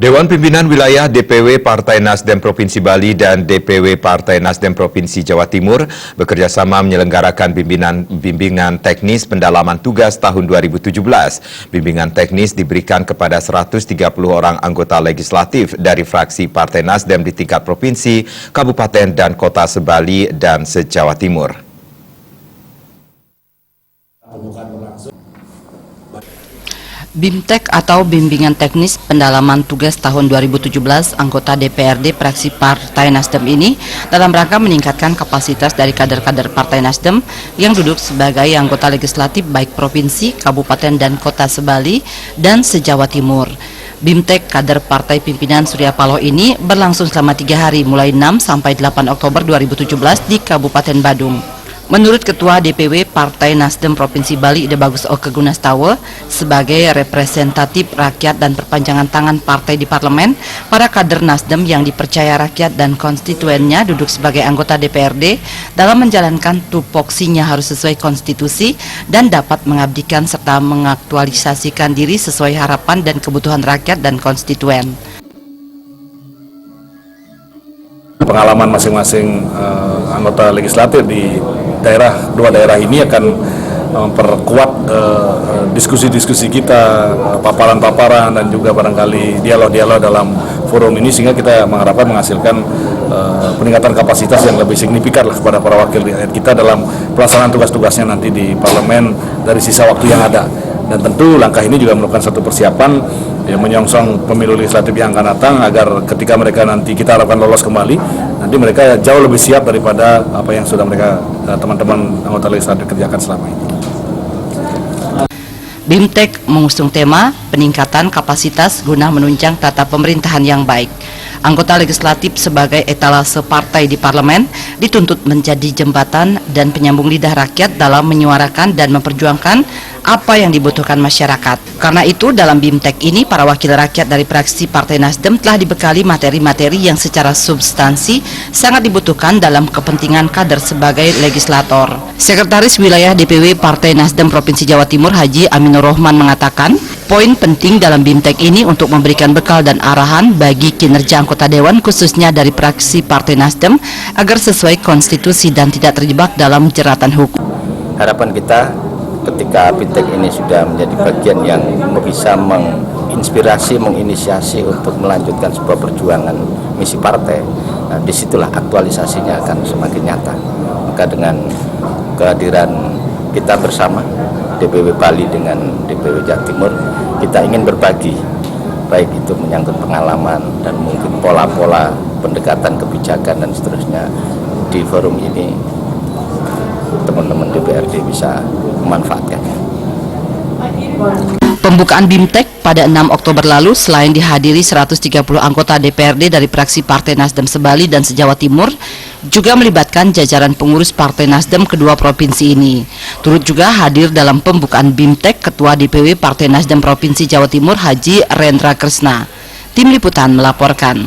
Dewan Pimpinan Wilayah DPW Partai Nasdem Provinsi Bali dan DPW Partai Nasdem Provinsi Jawa Timur bekerjasama menyelenggarakan bimbingan teknis pendalaman tugas tahun 2017. Bimbingan teknis diberikan kepada 130 orang anggota legislatif dari fraksi Partai Nasdem di tingkat provinsi, kabupaten dan kota se-Bali dan se-Jawa Timur. BIMTEK atau Bimbingan Teknis Pendalaman Tugas tahun 2017 anggota DPRD fraksi Partai Nasdem ini dalam rangka meningkatkan kapasitas dari kader-kader Partai Nasdem yang duduk sebagai anggota legislatif baik provinsi, kabupaten dan kota se-Bali dan se-Jawa Timur. BIMTEK kader Partai Pimpinan Surya Paloh ini berlangsung selama 3 hari mulai 6 sampai 8 Oktober 2017 di Kabupaten Badung. Menurut Ketua DPW Partai Nasdem Provinsi Bali Ide Bagus Oke Gunastawa, sebagai representatif rakyat dan perpanjangan tangan partai di parlemen, para kader Nasdem yang dipercaya rakyat dan konstituennya duduk sebagai anggota DPRD dalam menjalankan tupoksinya harus sesuai konstitusi dan dapat mengabdikan serta mengaktualisasikan diri sesuai harapan dan kebutuhan rakyat dan konstituen. Pengalaman masing-masing anggota legislatif di dua daerah ini akan memperkuat diskusi-diskusi kita, paparan-paparan dan juga barangkali dialog-dialog dalam forum ini, sehingga kita mengharapkan menghasilkan peningkatan kapasitas yang lebih signifikan lah kepada para wakil rakyat kita dalam pelaksanaan tugas-tugasnya nanti di parlemen dari sisa waktu yang ada. Dan tentu langkah ini juga merupakan satu persiapan yang menyongsong pemilu legislatif yang akan datang, agar ketika mereka nanti kita harapkan lolos kembali, nanti mereka jauh lebih siap daripada apa yang sudah mereka teman-teman anggota legislatif kerjakan selama ini. BIMTEK mengusung tema peningkatan kapasitas guna menunjang tata pemerintahan yang baik. Anggota legislatif sebagai etalase partai di parlemen dituntut menjadi jembatan dan penyambung lidah rakyat dalam menyuarakan dan memperjuangkan apa yang dibutuhkan masyarakat. Karena itu dalam BIMTEK ini para wakil rakyat dari fraksi Partai Nasdem telah dibekali materi-materi yang secara substansi sangat dibutuhkan dalam kepentingan kader sebagai legislator. Sekretaris Wilayah DPW Partai Nasdem Provinsi Jawa Timur Haji Aminur Rohman mengatakan, poin penting dalam BIMTEK ini untuk memberikan bekal dan arahan bagi kinerja anggota dewan khususnya dari fraksi Partai Nasdem agar sesuai konstitusi dan tidak terjebak dalam jeratan hukum. Harapan kita ketika BIMTEK ini sudah menjadi bagian yang bisa menginspirasi, menginisiasi untuk melanjutkan sebuah perjuangan misi partai, nah, disitulah aktualisasinya akan semakin nyata. Maka dengan kehadiran kita bersama DPW Bali dengan DPW Jawa Timur, kita ingin berbagi, baik itu menyangkut pengalaman dan mungkin pola-pola pendekatan kebijakan dan seterusnya. Di forum ini teman-teman DPRD bisa memanfaatkan. Pembukaan BIMTEK pada 6 Oktober lalu selain dihadiri 130 anggota DPRD dari fraksi Partai Nasdem se-Bali dan se-Jawa Timur, juga melibatkan jajaran pengurus Partai Nasdem kedua provinsi ini. Turut juga hadir dalam pembukaan BIMTEK Ketua DPW Partai Nasdem Provinsi Jawa Timur Haji Rendra Kresna. Tim Liputan melaporkan.